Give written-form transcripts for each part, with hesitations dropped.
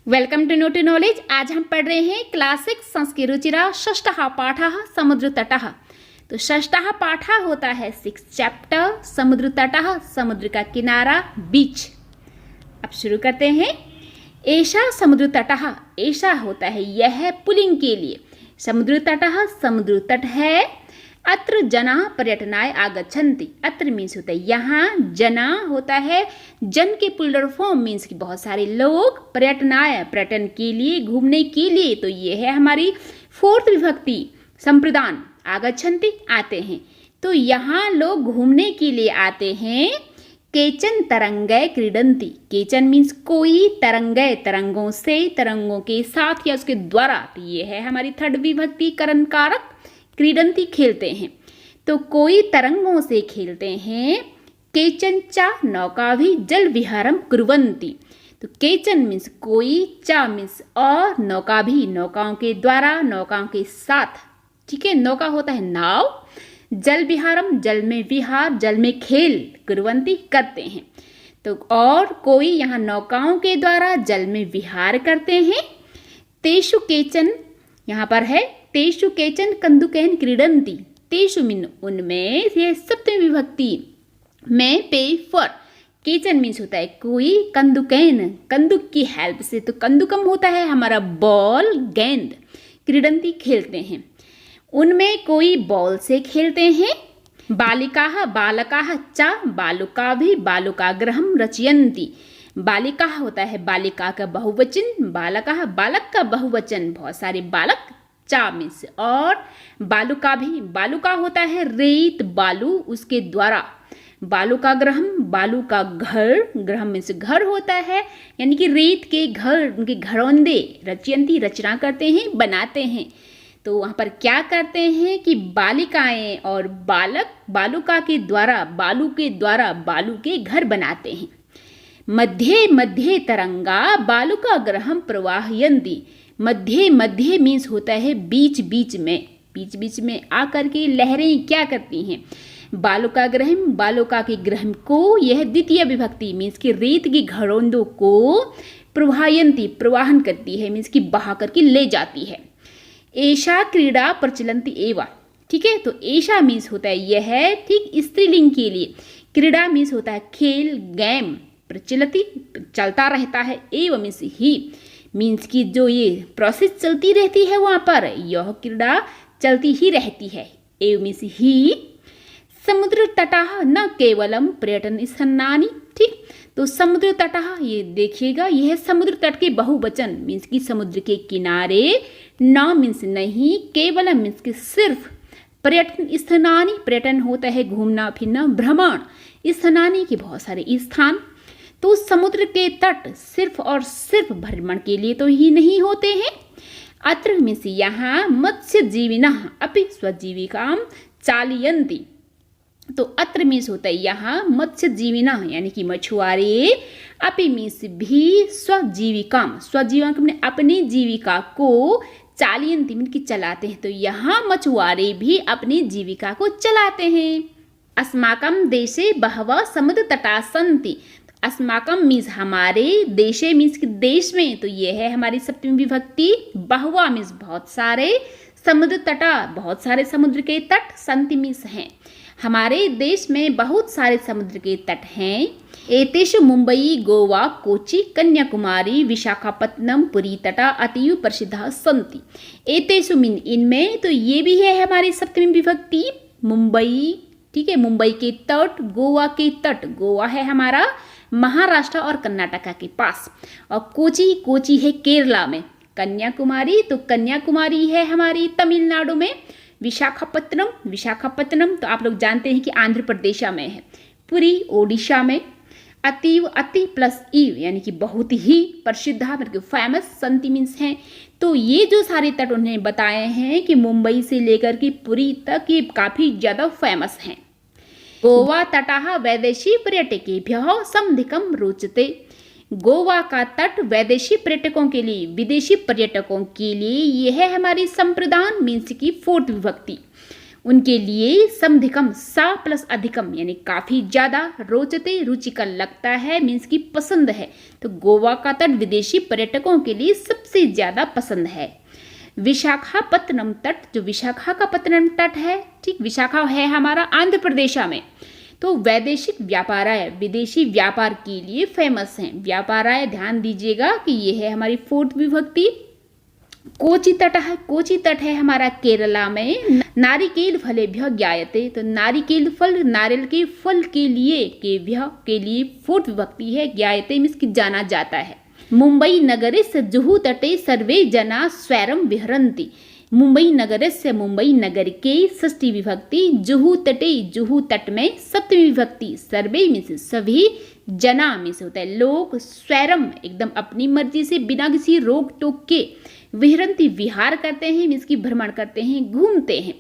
Welcome to note knowledge. आज हम पढ़ रहे हैं क्लास 6 संस्कृत रुचिरा षष्ठः पाठः समुद्र तटः। तो षष्ठः पाठः होता है 6 चैप्टर समुद्र तटः, समुद्र का किनारा, बीच। अब शुरू करते हैं। ऐसा समुद्र तटः, ऐसा होता है यह पुल्लिंग के लिए। समुद्र तटः समुद्र तट है। अत्र जना पर्यटनाय आगच्छन्ति। अत्र मीन्स होता है यहाँ, जना होता है जन के पुल्लर फॉर्म मीन्स कि बहुत सारे लोग, पर्यटनाय पर्यटन के लिए, घूमने के लिए। तो ये है हमारी 4th विभक्ति संप्रदान। आगच्छन्ति आते हैं, तो यहाँ लोग घूमने के लिए आते हैं। केचन तरंगै क्रीडन्ति। केचन मीन्स कोई, तरंगै तरंगों से, तरंगों के साथ या उसके द्वारा। तो ये है हमारी 3rd विभक्ति करण कारक। क्रीडन्ति खेलते हैं, तो कोई तरंगों से खेलते हैं। केचन चा नौका भी जल विहारम कुर्वन्ति। तो केचन मीन्स कोई, चा मीन्स और, नौका भी नौकाओं के द्वारा, नौकाओं के साथ। ठीक है, नौका होता है नाव। जल विहारम जल में विहार, जल में खेल, कुर्वन्ति करते हैं। तो और कोई यहाँ नौकाओं के द्वारा जल में विहार करते हैं। तेषु केचन यहाँ पर है तेषु केचन कंदुकैन क्रीडन्ति। तेषु मीन उनमें, यह 7वीं विभक्ति में पे फॉर। केचन मीन्स होता है कोई, कंदुकैन कंदुक की हेल्प से। तो कंदुकम होता है हमारा बॉल, गेंद। क्रीडन्ति खेलते हैं, उनमें कोई बॉल से खेलते हैं। बालिकाः बालकाः च बालुका भी बालुकाग्रहं रचयन्ति। बालिका होता है बालिका का बहुवचन, बालकाः बालक का बहुवचन, बहुत सारे बालक। चा मीन्स और, बालुका भी, बालुका होता है रेत, बालू, उसके द्वारा। बालुका ग्रहम बालू का घर, ग्रहम मीन्स घर होता है, यानी कि रेत के घर, उनके घरौंदे। रचयंती रचना करते हैं, बनाते हैं। तो वहाँ पर क्या करते हैं कि बालिकाएं और बालक बालुका के द्वारा, बालू के द्वारा बालू के घर बनाते हैं। मध्ये मध्ये तरंगा बालुका ग्रहम प्रवाहयन्ति। मध्य मध्य मीन्स होता है बीच बीच में, बीच बीच में आकर के लहरें क्या करती हैं। बालुका ग्रहम बालुका के ग्रहम को, यह द्वितीय विभक्ति मीन्स कि रेत की घरौंदों को प्रवाहयन्ति प्रवाहन करती है, मीन्स कि बहा करके ले जाती है। ऐसा क्रीड़ा प्रचलन्ति एवा। ठीक है, तो ऐसा मीन्स होता है यह, ठीक स्त्रीलिंग के लिए। क्रीड़ा मीन्स होता है खेल, गेम। प्रचलति चलता रहता है, एवं मीन्स ही, मीन्स की जो ये प्रोसेस चलती रहती है वहाँ पर, यह क्रीड़ा चलती ही रहती है। एवं मीन्स ही। समुद्र तटः न केवलम पर्यटन स्थानानि। ठीक, तो समुद्र तटः, ये देखिएगा यह समुद्र तट के बहुवचन मीन्स की समुद्र के किनारे। न मीन्स नहीं, केवलम मीन्स की सिर्फ, पर्यटन स्थानानि पर्यटन होता है घूमना फिरना, भ्रमण। स्थानानि के बहुत सारे स्थान। तो समुद्र के तट सिर्फ और सिर्फ भ्रमण के लिए तो ही नहीं होते हैं। अत्र मीन्स यहाँ, मत्स्यजीविनः अपि स्वजीविकां चालयन्ति। तो अत्र मीन्स होता है यहाँ, मत्स्यजीविनः यानी कि मछुआरे, अपि मीन्स भी, स्वजीविकां स्वजीविका में अपनी जीविका को, चालयन्ति मीन्स कि चलाते हैं। तो यहाँ मछुआरे भी अपनी जीविका को चलाते हैं। अस्माकं देशे बहवः समुद्र तटाः सन्ति। अस्माकम मीन्स हमारे, देशे मीन्स कि देश में। तो ये है हमारी 7वीं विभक्ति। बहुवा मीन्स बहुत सारे, समुद्र तटा बहुत सारे समुद्र के तट, संति मीन्स हैं। हमारे देश में बहुत सारे समुद्र के तट हैं। एतेषु मुंबई गोवा कोची कन्याकुमारी विशाखापत्तनम पुरी तटा अतीव प्रसिद्ध संति। एतेषु मीन इनमें, तो ये भी है हमारी 7वीं विभक्ति मुंबई। ठीक है, मुंबई के तट, गोवा के तट, गोवा है हमारा महाराष्ट्र और कर्नाटका के पास। और कोची, कोची है केरला में। कन्याकुमारी, तो कन्याकुमारी है हमारी तमिलनाडु में। विशाखापत्तनम, विशाखापत्तनम तो आप लोग जानते हैं कि आंध्र प्रदेश में है। पुरी ओडिशा में। अतीव, अति प्लस ईव यानी कि बहुत ही, प्रसिद्ध मतलब फेमस, संति मीन्स हैं। तो ये जो सारे तट उन्हें बताए हैं कि मुंबई से लेकर के पुरी तक ये काफ़ी ज़्यादा फेमस हैं। गोवा तटः वैदेशी पर्यटकेभ्यः समधिकं रोचते। गोवा का तट वैदेशी पर्यटकों के लिए, विदेशी पर्यटकों के लिए, यह है हमारी संप्रदान मीन्स की 4th विभक्ति। उनके लिए समधिकम सा प्लस अधिकम यानी काफी ज्यादा, रोचते रुचिकर लगता है मीन्स की पसंद है। तो गोवा का तट विदेशी पर्यटकों के लिए सबसे ज्यादा पसंद है। विशाखापत्तनम तट, जो विशाखा का पत्तनम तट है, ठीक, विशाखा है हमारा आंध्र प्रदेश में, तो वैदेशिक व्यापाराय विदेशी व्यापार के लिए फेमस हैं। व्यापाराय ध्यान दीजिएगा कि ये है हमारी फोर्थ विभक्ति। कोची तट है, कोची तट है हमारा केरला में। नारिकेल फलेभ्य ज्ञायते, तो नारिकेल फल, नारियल के फल के लिए, के लिए फोर्थ विभक्ति है। ज्ञायते मीन्स कि जाना जाता है। मुंबई नगरस्य जुहू तटे सर्वे जना स्वैरम विहरन्ति। मुंबई नगरस्य, मुंबई नगर के, षष्ठी विभक्ति, जुहू तटे, जुहू तट में, सप्तमी विभक्ति, सर्वे मीन्स सभी, जना मीन्स होता है लोग, स्वैरम एकदम अपनी मर्जी से बिना किसी रोक टोक के, विहरन्ति विहार करते हैं मीन्स की भ्रमण करते हैं, घूमते हैं।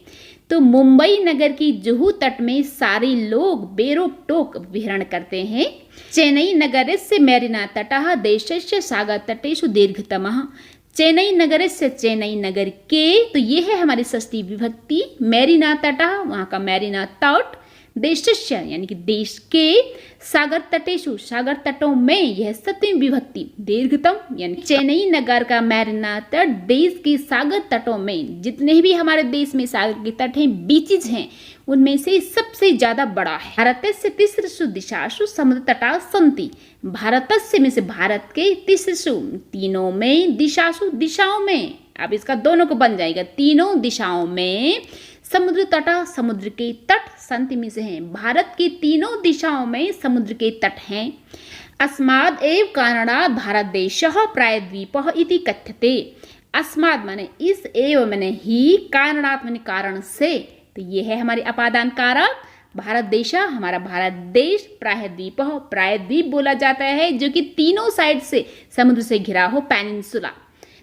तो मुंबई नगर की जुहू तट में सारे लोग बेरोक टोक विहरण करते हैं। चेन्नई नगरस्य मेरिना तटः देशस्य सागर तटेषु दीर्घतमः। चेन्नई नगरस्य, चेन्नई नगर के, तो ये है हमारी षष्ठी विभक्ति। मेरिना तटः, वहाँ का मेरिना तट, देशस्य यानी कि देश के, सागर तटेषु सागर तटों में, यह सप्तमी विभक्ति, दीर्घतम यानी चेन्नई नगर का मेरिना तट देश के सागर तटों में, जितने भी हमारे देश में सागर के तट हैं, बीचेज हैं, उनमें से सबसे ज्यादा बड़ा है। भारतस्य तिसृषु दिशासु समुद्र तटा सन्ति। भारतस्य में से भारत के, तिसृषु तीनों में, दिशासु दिशाओं में, अब इसका दोनों को बन जाएगा, तीनों दिशाओं में, समुद्र तटा समुद्र के तट, संतिमी से हैं, भारत की तीनों दिशाओं में समुद्र के तट हैं। अस्माद एव कारणात् भारत देशः प्रायद्वीपः इति कथ्यते। अस्माद माने इस, एव माने ही, कारणात् माने कारण से, तो ये है हमारी अपादान कारक। भारत देश, हमारा भारत देश, प्रायद्वीपः, प्रायद्वीप बोला जाता है जो कि तीनों साइड से समुद्र से घिरा हो, पेनिनसुला,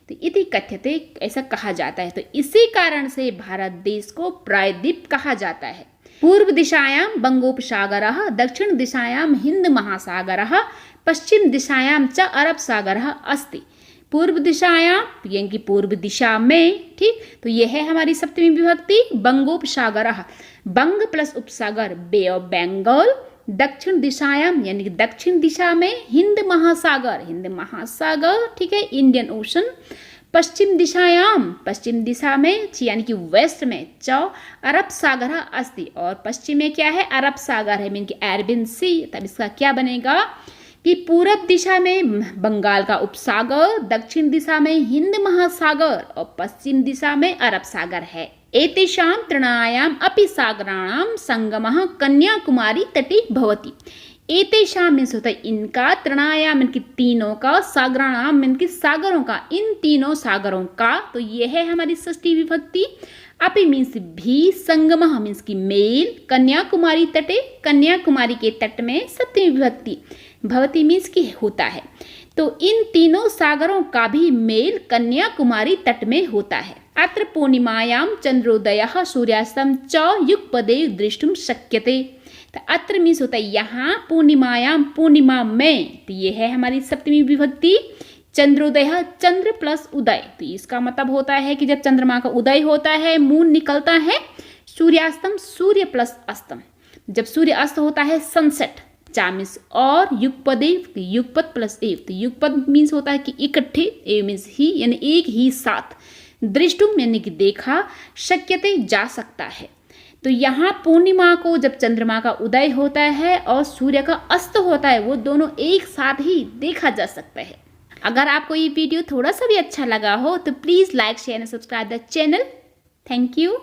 तो इति कथ्यते, ऐसा कहा जाता है। तो इसी कारण से भारत देश को प्रायद्वीप कहा जाता है। पूर्व दिशायां बंगोपसागरः, दक्षिण दिशायां हिंद महासागरः, पश्चिम दिशायां च अरब सागरः अस्ति। पूर्व दिशायां यानी कि पूर्व दिशा में, ठीक, तो यह है हमारी सप्तमी विभक्ति। बंगोपसागरः, बंग प्लस उपसागर, बे ऑफ बंगाल। दक्षिण दिशायाम यानी कि दक्षिण दिशा में, हिंद महासागर, हिंद महासागर, ठीक है, इंडियन ओशन। पश्चिम दिशायाम, पश्चिम दिशा में यानी कि वेस्ट में, च अरब सागर अस्ति, और पश्चिम में क्या है, अरब सागर है मीन कि अरबियन सी। तब इसका क्या बनेगा कि पूरब दिशा में बंगाल का उपसागर, दक्षिण दिशा में हिंद महासागर और पश्चिम दिशा में अरब सागर है। एतेषां तृणायाम अपि सागराणां संगमः कन्याकुमारी तटे भवति। एतेषां मीन्स होता है इनका, तृणायाम इनकी तीनों का, सागराणाम इनकी सागरों का, इन तीनों सागरों का, तो ये है हमारी षष्ठी विभक्ति। अपि मीन्स भी, संगमः मीन्स की मेल, कन्याकुमारी तटे, कन्याकुमारी के तट में, सप्तमी विभक्ति, भवति मीन्स की होता है। तो इन तीनों सागरों का भी मेल कन्याकुमारी तट में होता है। अत्र पूर्णिमायां चंद्रोदयः सूर्यास्तं च युगपदे द्रष्टुम शक्यते। तो अत्र मीन्स होता है यहाँ, पूर्णिमायां पूर्णिमा में, तो ये है हमारी सप्तमी विभक्ति। चंद्रोदय, चंद्र प्लस उदय, तो इसका मतलब होता है कि जब चंद्रमा का उदय होता है, मून निकलता है। सूर्यास्तम, सूर्य प्लस अस्तम, जब सूर्य अस्त होता है, सनसेट, चामिस। और युगपदे, युगपद प्लस एव, तो युगपद मीन्स होता है कि इकट्ठे, एव मीन्स ही यानी एक ही साथ, दृष्टुम यानी कि देखा, शक्यते जा सकता है। तो यहाँ पूर्णिमा को जब चंद्रमा का उदय होता है और सूर्य का अस्त होता है, वो दोनों एक साथ ही देखा जा सकता है। अगर आपको ये वीडियो थोड़ा सा भी अच्छा लगा हो तो please like, share and subscribe the channel. Thank you.